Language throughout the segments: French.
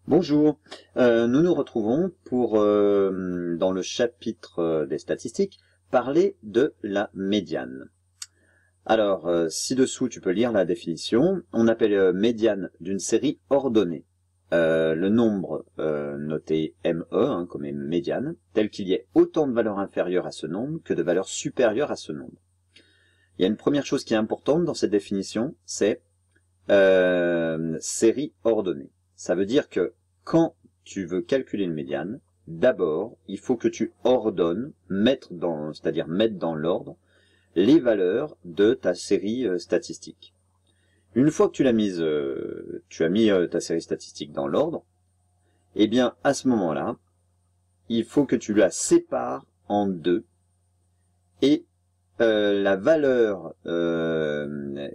Bonjour, nous nous retrouvons pour, dans le chapitre des statistiques, parler de la médiane. Alors, ci-dessous, tu peux lire la définition. On appelle médiane d'une série ordonnée le nombre noté ME, comme médiane, tel qu'il y ait autant de valeurs inférieures à ce nombre que de valeurs supérieures à ce nombre. Il y a une première chose qui est importante dans cette définition, c'est série ordonnée. Ça veut dire que quand tu veux calculer une médiane, d'abord, il faut que tu ordonnes, c'est-à-dire mettre dans l'ordre, les valeurs de ta série statistique. Une fois que tu as mis ta série statistique dans l'ordre, eh bien, à ce moment-là, il faut que tu la sépares en deux et la valeur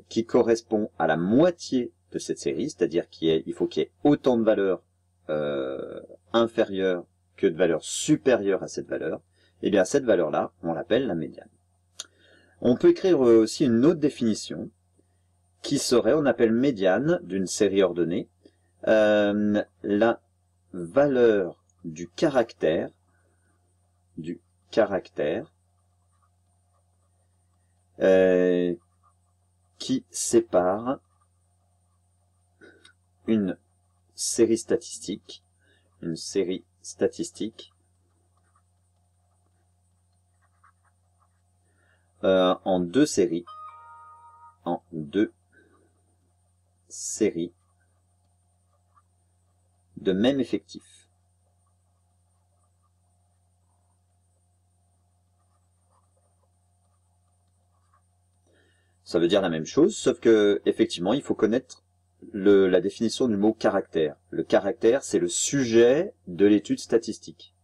qui correspond à la moitié de cette série, c'est-à-dire il faut qu'il y ait autant de valeurs inférieures que de valeurs supérieures à cette valeur, et bien cette valeur-là, on l'appelle la médiane. On peut écrire aussi une autre définition qui serait, on appelle médiane d'une série ordonnée, la valeur du caractère qui sépare une série statistique en deux séries de même effectif. Ça veut dire la même chose, sauf que effectivement, il faut connaître la définition du mot caractère. Le caractère, c'est le sujet de l'étude statistique.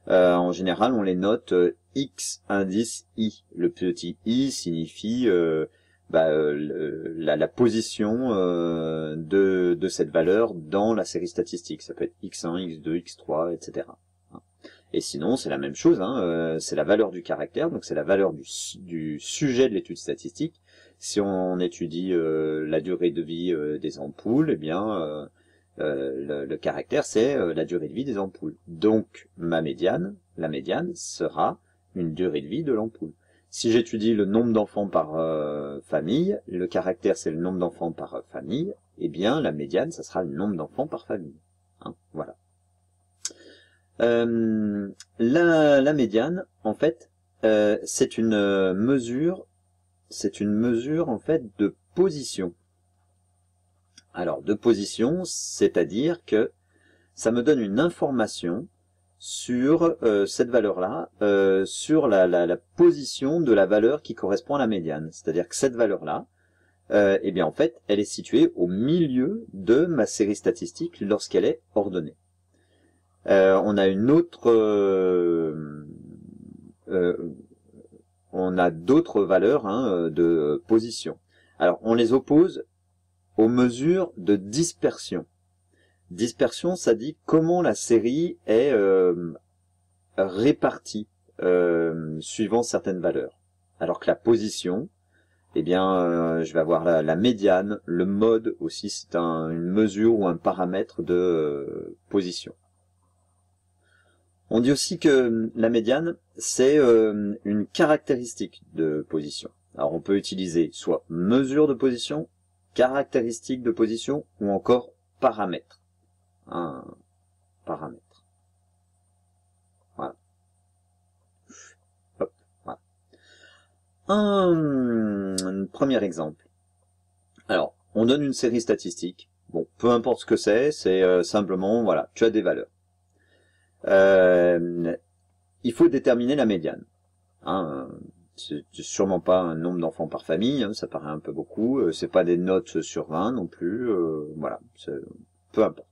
En général, on les note X indice I. Le petit I signifie la position de cette valeur dans la série statistique. Ça peut être X1, X2, X3, etc. Et sinon, c'est la même chose, c'est la valeur du caractère, donc c'est la valeur du sujet de l'étude statistique. Si on étudie la durée de vie des ampoules, eh bien, le caractère, c'est la durée de vie des ampoules. Donc, la médiane sera une durée de vie de l'ampoule. Si j'étudie le nombre d'enfants par famille, le caractère, c'est le nombre d'enfants par famille, eh bien, la médiane, ça sera le nombre d'enfants par famille. Voilà. La médiane, en fait, c'est une mesure en fait de position. Alors de position, c'est-à-dire que ça me donne une information sur cette valeur-là, sur la position de la valeur qui correspond à la médiane. C'est-à-dire que cette valeur-là, eh bien en fait, elle est située au milieu de ma série statistique lorsqu'elle est ordonnée. On a une autre, on a d'autres valeurs de position. Alors, on les oppose aux mesures de dispersion. Dispersion, ça dit comment la série est répartie suivant certaines valeurs. Alors que la position, eh bien, je vais avoir la médiane, le mode aussi, c'est une mesure ou un paramètre de position. On dit aussi que la médiane, c'est une caractéristique de position. Alors on peut utiliser soit mesure de position, caractéristique de position, ou encore paramètre. Un paramètre. Voilà. Hop, voilà. Un premier exemple. Alors, on donne une série statistique. Bon, peu importe ce que c'est simplement, voilà, tu as des valeurs. Il faut déterminer la médiane. C'est sûrement pas un nombre d'enfants par famille, ça paraît un peu beaucoup. C'est pas des notes sur 20 non plus. Voilà, peu importe.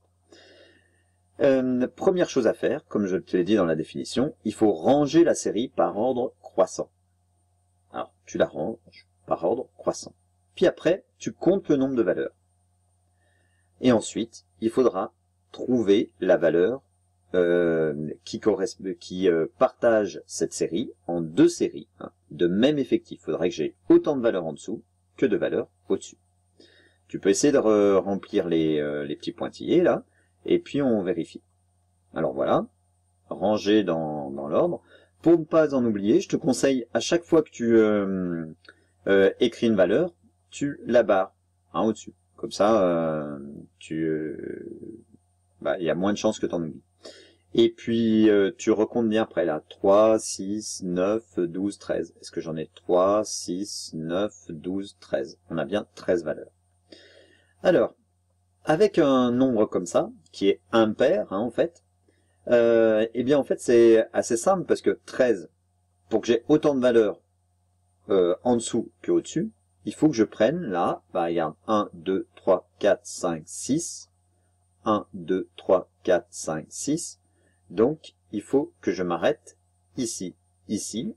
Première chose à faire, comme je te l'ai dit dans la définition, il faut ranger la série par ordre croissant. Alors, tu la ranges par ordre croissant. Puis après, tu comptes le nombre de valeurs. Et ensuite, il faudra trouver la valeur qui partage cette série en deux séries de même effectif. Il faudrait que j'ai autant de valeurs en dessous que de valeurs au-dessus. Tu peux essayer de remplir les petits pointillés là, et puis on vérifie. Alors voilà, rangé dans l'ordre. Pour ne pas en oublier, je te conseille à chaque fois que tu écris une valeur, tu la barres au-dessus. Comme ça, il y a moins de chances que tu en oublies. Et puis, tu recomptes bien après, là. 3, 6, 9, 12, 13. Est-ce que j'en ai 3, 6, 9, 12, 13? On a bien 13 valeurs. Alors, avec un nombre comme ça, qui est impair, en fait, eh bien, en fait, c'est assez simple, parce que 13, pour que j'ai autant de valeurs en dessous qu'au-dessus, il faut que je prenne, là, regarde, 1, 2, 3, 4, 5, 6. 1, 2, 3, 4, 5, 6. Donc, il faut que je m'arrête ici. Ici,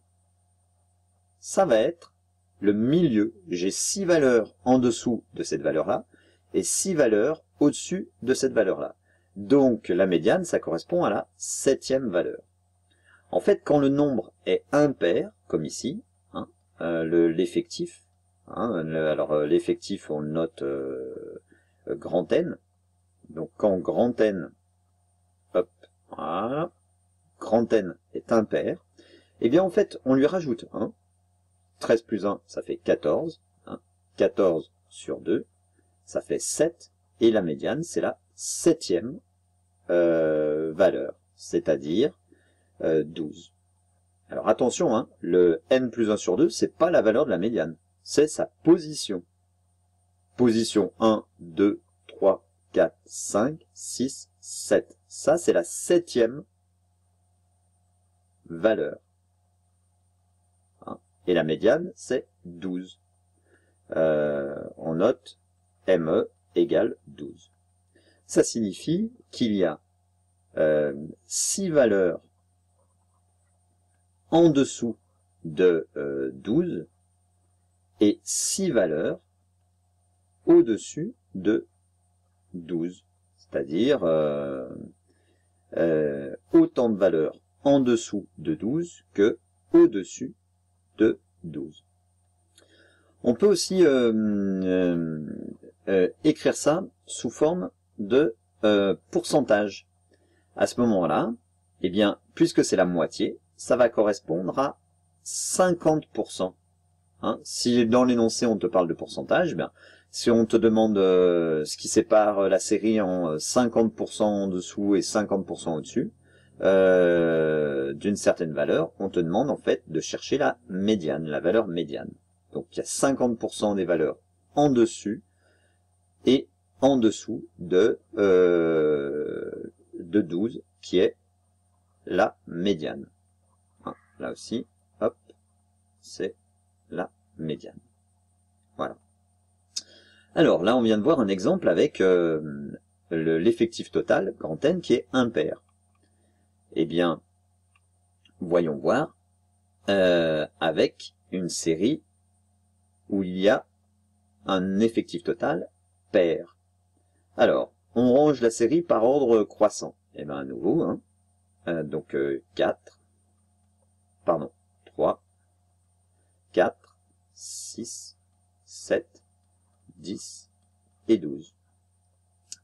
ça va être le milieu. J'ai 6 valeurs en dessous de cette valeur-là et 6 valeurs au-dessus de cette valeur-là. Donc, la médiane, ça correspond à la 7e valeur. En fait, quand le nombre est impair, comme ici, l'effectif, l'effectif, on le note grand N. Donc, quand grand N, hop, voilà, grand N est impair, eh bien en fait, on lui rajoute 1. 13 plus 1, ça fait 14. 14 sur 2, ça fait 7. Et la médiane, c'est la 7e valeur, c'est-à-dire 12. Alors attention, le n plus 1 sur 2, c'est pas la valeur de la médiane, c'est sa position. Position 1, 2, 3, 4, 5, 6, 7. Ça, c'est la 7e valeur. Et la médiane, c'est 12. On note ME égale 12. Ça signifie qu'il y a 6 valeurs en dessous de 12 et 6 valeurs au-dessus de 12. C'est-à-dire autant de valeurs en dessous de 12 que au-dessus de 12. On peut aussi écrire ça sous forme de pourcentage. À ce moment-là, eh bien, puisque c'est la moitié, ça va correspondre à 50%. Si dans l'énoncé on te parle de pourcentage, eh bien, si on te demande ce qui sépare la série en 50% en dessous et 50% au-dessus, d'une certaine valeur, on te demande en fait de chercher la médiane, la valeur médiane. Donc il y a 50% des valeurs en dessus et en dessous de 12 qui est la médiane. Là aussi, hop, c'est la médiane. Voilà. Alors là, on vient de voir un exemple avec l'effectif total, grand N, qui est impair. Eh bien, voyons voir avec une série où il y a un effectif total pair. Alors, on range la série par ordre croissant. Eh bien, à nouveau, donc 3, 4, 6, 7, 10 et 12.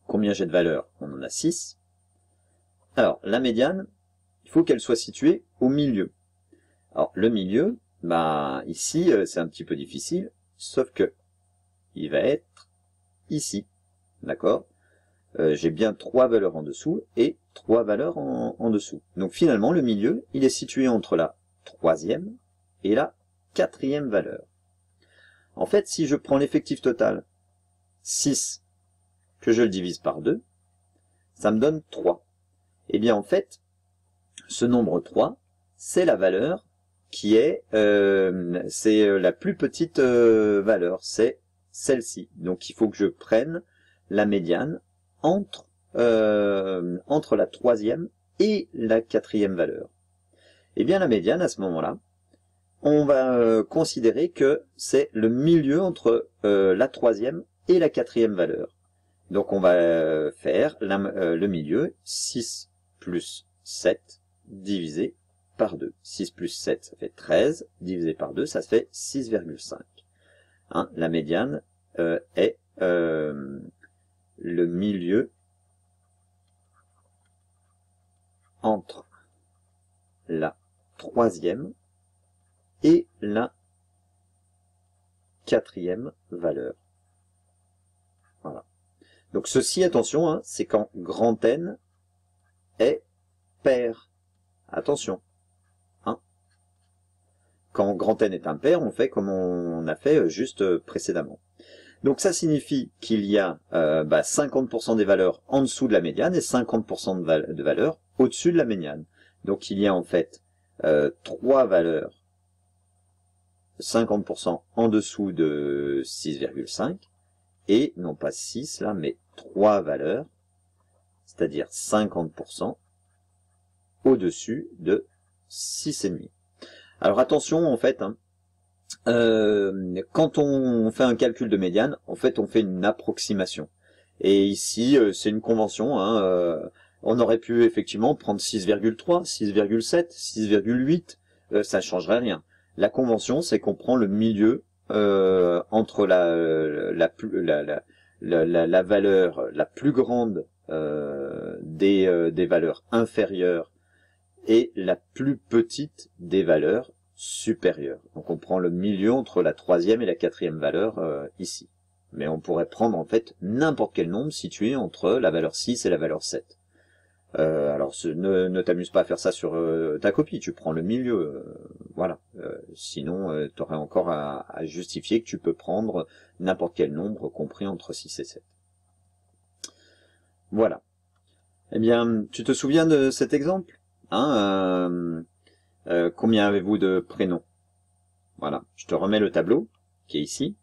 Combien j'ai de valeurs? On en a 6. Alors, la médiane, il faut qu'elle soit située au milieu. Alors, le milieu, ici, c'est un petit peu difficile, sauf que il va être ici. D'accord? J'ai bien 3 valeurs en dessous et 3 valeurs en dessous. Donc, finalement, le milieu, il est situé entre la 3e et la 4e valeur. En fait, si je prends l'effectif total 6, que je le divise par 2, ça me donne 3. Eh bien, en fait, ce nombre 3, c'est la valeur qui est, c'est la plus petite valeur, c'est celle-ci. Donc, il faut que je prenne la médiane entre la 3e et la 4e valeur. Eh bien, la médiane, à ce moment-là, on va considérer que c'est le milieu entre la 3e et la 4e valeur. Donc, on va faire le milieu, 6 plus 7 divisé par 2. 6 plus 7, ça fait 13, divisé par 2, ça fait 6,5. La médiane est le milieu entre la troisième et la quatrième valeur. Voilà. Donc ceci, attention, hein, c'est quand grand N est pair. Attention. Hein. Quand grand N est impair, on fait comme on a fait juste précédemment. Donc ça signifie qu'il y a 50% des valeurs en dessous de la médiane et 50% de valeurs au-dessus de la médiane. Donc il y a en fait 3 valeurs 50% en dessous de 6,5 et non pas 6 là, mais 3 valeurs, c'est-à-dire 50% au-dessus de 6,5. Alors attention en fait, hein, quand on fait un calcul de médiane, en fait on fait une approximation. Et ici c'est une convention, hein, on aurait pu effectivement prendre 6,3, 6,7, 6,8, ça ne changerait rien. La convention, c'est qu'on prend le milieu entre la valeur la plus grande des valeurs inférieures et la plus petite des valeurs supérieures. Donc on prend le milieu entre la troisième et la quatrième valeur ici. Mais on pourrait prendre en fait n'importe quel nombre situé entre la valeur 6 et la valeur 7. Alors ne t'amuse pas à faire ça sur ta copie, tu prends le milieu, voilà. Sinon, tu aurais encore à justifier que tu peux prendre n'importe quel nombre compris entre 6 et 7. Voilà. Eh bien, tu te souviens de cet exemple, hein, combien avez-vous de prénoms? Voilà, je te remets le tableau qui est ici.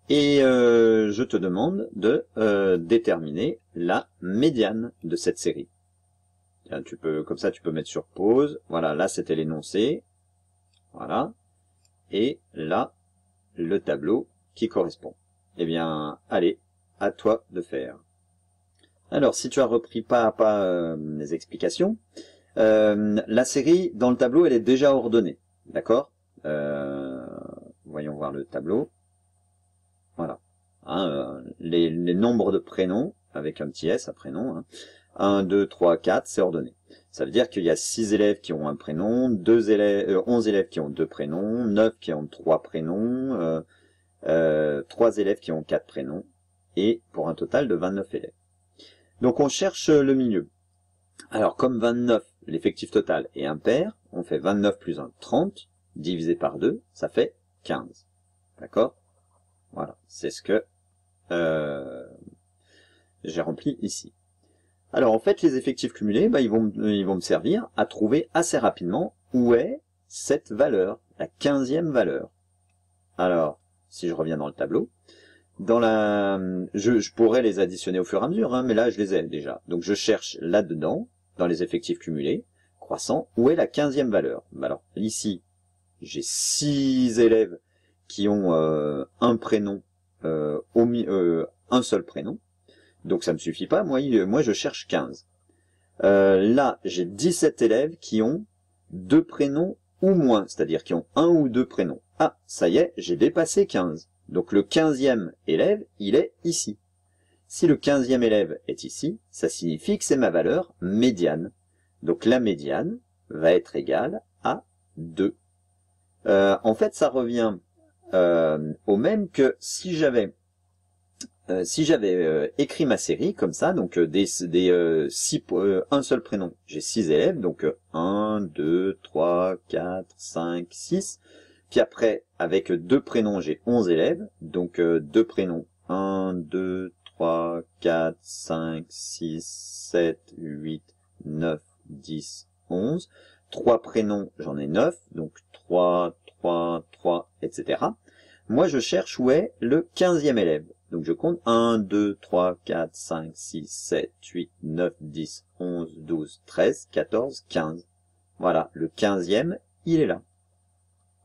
Et je te demande de déterminer la médiane de cette série. Tiens, tu peux, comme ça, tu peux mettre sur pause. Voilà, là c'était l'énoncé. Voilà. Et là, le tableau qui correspond. Eh bien, allez, à toi de faire. Alors, si tu as repris pas à pas les explications, la série, dans le tableau, elle est déjà ordonnée. D'accord? Voyons voir le tableau. Voilà. Hein, les nombres de prénoms, avec un petit S à prénom, hein. 1, 2, 3, 4, c'est ordonné. Ça veut dire qu'il y a 6 élèves qui ont un prénom, 11 élèves qui ont 2 prénoms, 9 qui ont 3 prénoms, 3 élèves qui ont 4 prénoms, et pour un total de 29 élèves. Donc on cherche le milieu. Alors comme 29, l'effectif total est impair, on fait 29 plus 1, 30, divisé par 2, ça fait 15. D'accord? Voilà, c'est ce que j'ai rempli ici. Alors en fait, les effectifs cumulés, ils vont me servir à trouver assez rapidement où est cette valeur, la 15e valeur. Alors, si je reviens dans le tableau, je pourrais les additionner au fur et à mesure, hein, mais là je les ai déjà. Donc je cherche là-dedans, dans les effectifs cumulés, croissant, où est la 15e valeur. Alors ici, j'ai 6 élèves qui ont un prénom, un seul prénom. Donc ça me suffit pas, moi je cherche 15. Là, j'ai 17 élèves qui ont 2 prénoms ou moins, c'est-à-dire qui ont 1 ou 2 prénoms. Ah, ça y est, j'ai dépassé 15. Donc le 15e élève, il est ici. Si le 15e élève est ici, ça signifie que c'est ma valeur médiane. Donc la médiane va être égale à 2. En fait, ça revient au même que si j'avais écrit ma série comme ça, donc un seul prénom, j'ai 6 élèves, donc 1, 2, 3, 4, 5, 6, puis après, avec 2 prénoms, j'ai 11 élèves, donc 2 prénoms, 1, 2, 3, 4, 5, 6, 7, 8, 9, 10, 11, 3 prénoms, j'en ai 9, donc 3, 3, 3, etc. Moi, je cherche où est le 15e élève. Donc je compte 1, 2, 3, 4, 5, 6, 7, 8, 9, 10, 11, 12, 13, 14, 15. Voilà, le 15e, il est là.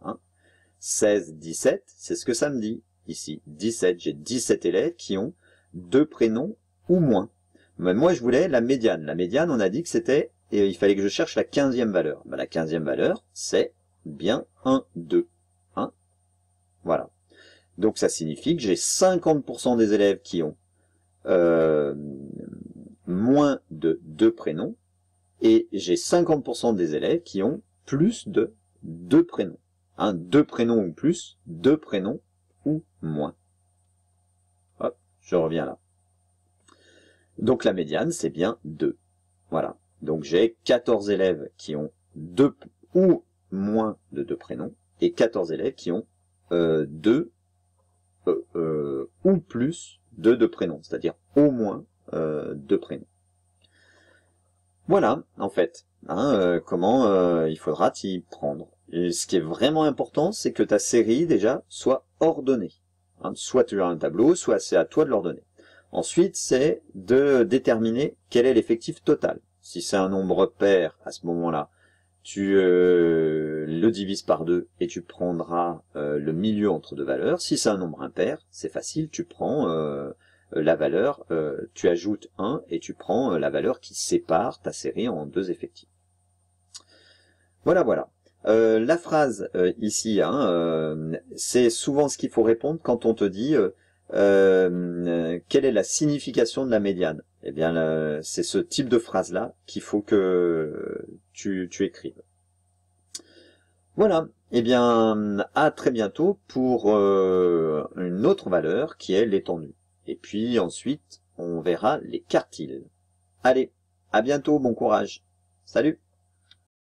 Hein, 16, 17, c'est ce que ça me dit ici. 17, j'ai 17 élèves qui ont 2 prénoms ou moins. Mais moi, je voulais la médiane. La médiane, on a dit que c'était, et il fallait que je cherche la 15e valeur. Ben, la 15e valeur, c'est bien 1, 2. Hein, voilà. Donc ça signifie que j'ai 50% des élèves qui ont moins de 2 prénoms Et j'ai 50% des élèves qui ont plus de 2 prénoms. 2 prénoms ou plus, 2 prénoms ou moins. Hop, je reviens là. Donc la médiane, c'est bien 2. Voilà. Donc j'ai 14 élèves qui ont 2 ou moins de 2 prénoms, et 14 élèves qui ont 2 ou plus de 2 prénoms, c'est-à-dire au moins 2 prénoms. Voilà, en fait, comment il faudra t'y prendre. Et ce qui est vraiment important, c'est que ta série, déjà, soit ordonnée. Soit tu as un tableau, soit c'est à toi de l'ordonner. Ensuite, c'est de déterminer quel est l'effectif total. Si c'est un nombre pair, à ce moment-là, tu le divises par 2 et tu prendras le milieu entre deux valeurs. Si c'est un nombre impair, c'est facile, tu prends la valeur, tu ajoutes 1 et tu prends la valeur qui sépare ta série en 2 effectifs. Voilà, voilà. La phrase ici, c'est souvent ce qu'il faut répondre quand on te dit quelle est la signification de la médiane. Eh bien, c'est ce type de phrase-là qu'il faut que tu écrives. Voilà. Eh bien, à très bientôt pour une autre valeur qui est l'étendue. Et puis ensuite, on verra les quartiles. Allez, à bientôt, bon courage. Salut!